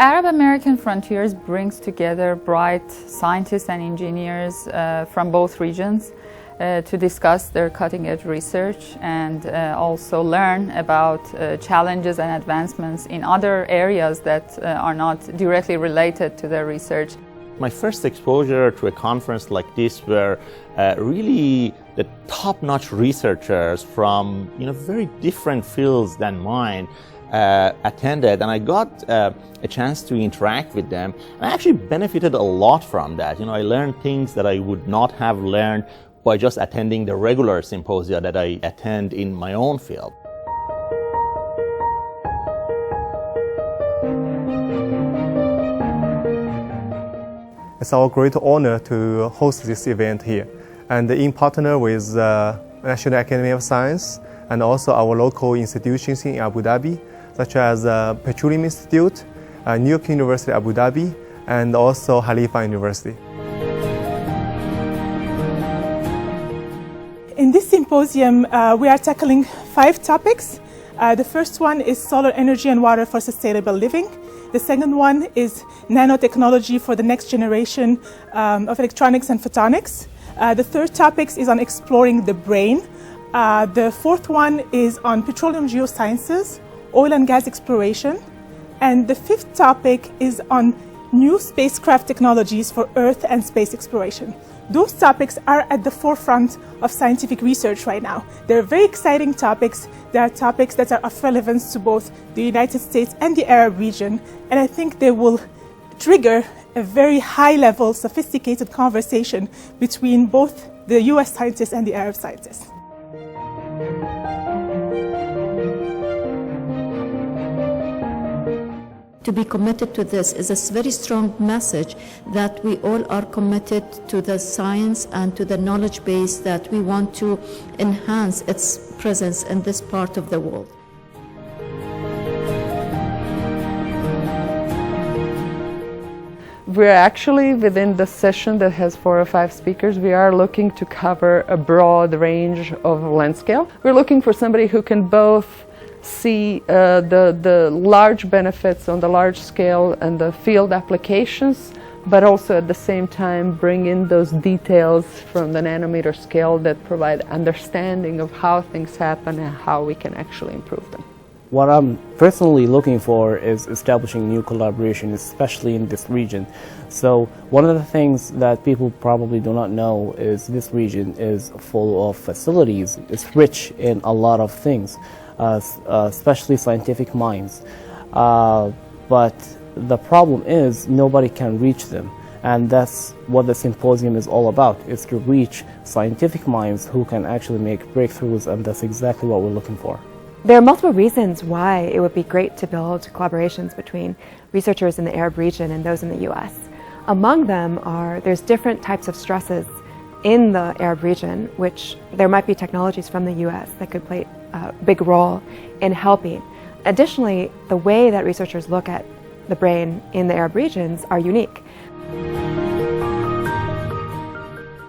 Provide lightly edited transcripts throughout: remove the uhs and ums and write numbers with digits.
Arab-American Frontiers brings together bright scientists and engineers from both regions to discuss their cutting-edge research and also learn about challenges and advancements in other areas that are not directly related to their research. My first exposure to a conference like this were really the top-notch researchers from very different fields than mine attended, and I got a chance to interact with them. I actually benefited a lot from that. I learned things that I would not have learned by just attending the regular symposia that I attend in my own field. It's our great honor to host this event here, and in partner with National Academy of Science and also our local institutions in Abu Dhabi, such as Petroleum Institute, New York University Abu Dhabi, and also Khalifa University. In this symposium, we are tackling 5 topics. The first one is solar energy and water for sustainable living. The second one is nanotechnology for the next generation of electronics and photonics. The third topic is on exploring the brain. The fourth one is on petroleum geosciences, oil and gas exploration. And the fifth topic is on new spacecraft technologies for Earth and space exploration. Those topics are at the forefront of scientific research right now. They're very exciting topics. They are topics that are of relevance to both the United States and the Arab region, and I think they will trigger a very high-level, sophisticated conversation between both the US scientists and the Arab scientists. To be committed to this is a very strong message that we all are committed to the science and to the knowledge base that we want to enhance its presence in this part of the world. We're actually, within the session that has 4 or 5 speakers, we are looking to cover a broad range of land scale. We're looking for somebody who can both see the large benefits on the large scale and the field applications, but also at the same time bring in those details from the nanometer scale that provide understanding of how things happen and how we can actually improve them. What I'm personally looking for is establishing new collaboration, especially in this region. So one of the things that people probably do not know is this region is full of facilities. It's rich in a lot of things, especially scientific minds. But the problem is nobody can reach them. And that's what the symposium is all about, is to reach scientific minds who can actually make breakthroughs, and that's exactly what we're looking for. There are multiple reasons why it would be great to build collaborations between researchers in the Arab region and those in the US. Among them are, there's different types of stresses in the Arab region, which there might be technologies from the US that could play a big role in helping. Additionally, the way that researchers look at the brain in the Arab regions are unique.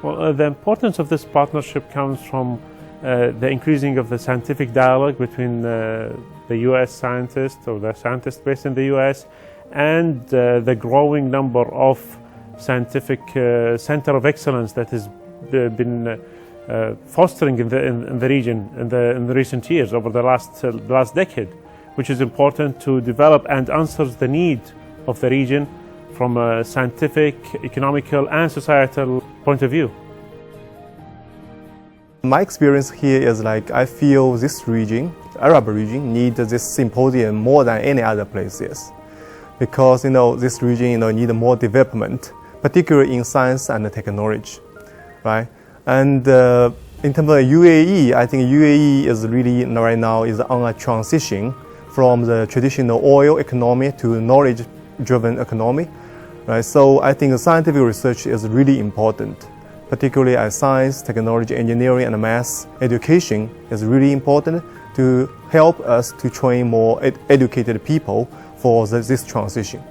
Well, the importance of this partnership comes from the increasing of the scientific dialogue between the US scientists or the scientists based in the US and the growing number of scientific center of excellence that has been fostering in the region in the recent years, over the last decade, which is important to develop and answers the need of the region from a scientific, economical and societal point of view. My experience here is I feel this region, the Arab region, needs this symposium more than any other places, because this region needs more development, particularly in science and technology, right? And in terms of UAE, I think UAE is really right now is on a transition from the traditional oil economy to knowledge-driven economy, right? So I think scientific research is really important. Particularly as science, technology, engineering, and math education is really important to help us to train more educated people for this transition.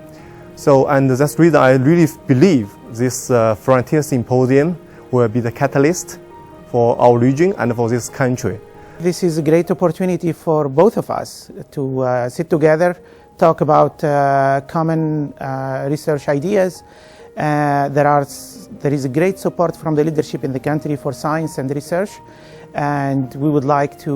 So, and that's the reason I really believe this Frontier Symposium will be the catalyst for our region and for this country. This is a great opportunity for both of us to sit together, talk about common research ideas. There is a great support from the leadership in the country for science and research, and we would like to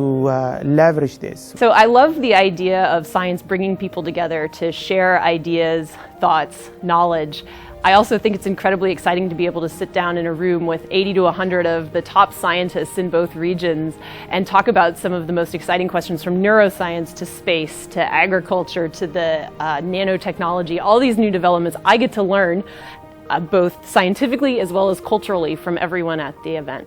leverage this. So I love the idea of science bringing people together to share ideas, thoughts, knowledge. I also think it's incredibly exciting to be able to sit down in a room with 80 to 100 of the top scientists in both regions and talk about some of the most exciting questions, from neuroscience to space to agriculture to the nanotechnology, all these new developments. I get to learn both scientifically as well as culturally from everyone at the event.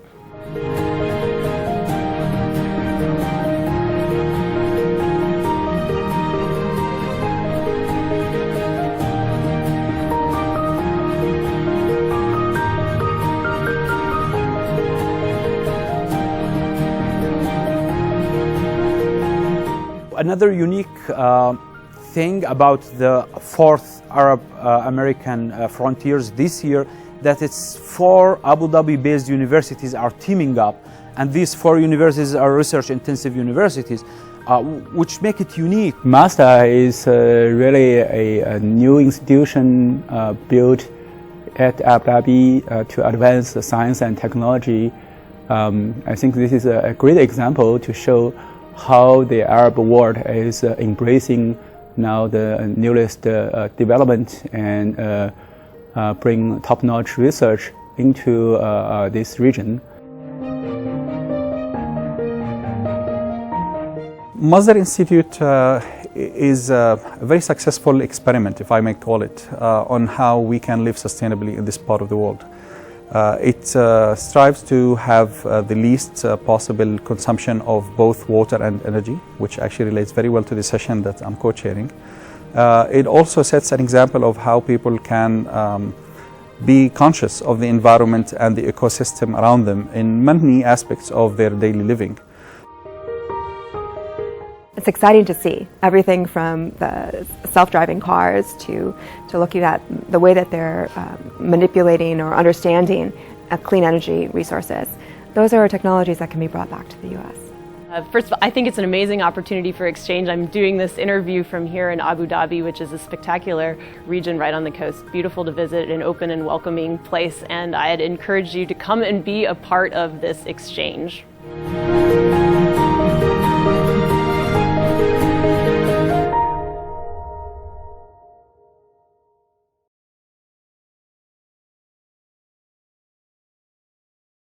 Another unique thing about the fourth Arab-American frontiers this year, that it's 4 Abu Dhabi-based universities are teaming up, and these 4 universities are research-intensive universities, which make it unique. Masdar is really a new institution built at Abu Dhabi to advance science and technology. I think this is a great example to show how the Arab world is embracing now the newest development and bring top-notch research into this region. Masdar Institute is a very successful experiment, if I may call it, on how we can live sustainably in this part of the world. It strives to have the least possible consumption of both water and energy, which actually relates very well to the session that I'm co-chairing. It also sets an example of how people can be conscious of the environment and the ecosystem around them in many aspects of their daily living. It's exciting to see everything from the self-driving cars to looking at the way that they're manipulating or understanding clean energy resources. Those are technologies that can be brought back to the U.S. First of all, I think it's an amazing opportunity for exchange. I'm doing this interview from here in Abu Dhabi, which is a spectacular region right on the coast. Beautiful to visit, an open and welcoming place, and I'd encourage you to come and be a part of this exchange.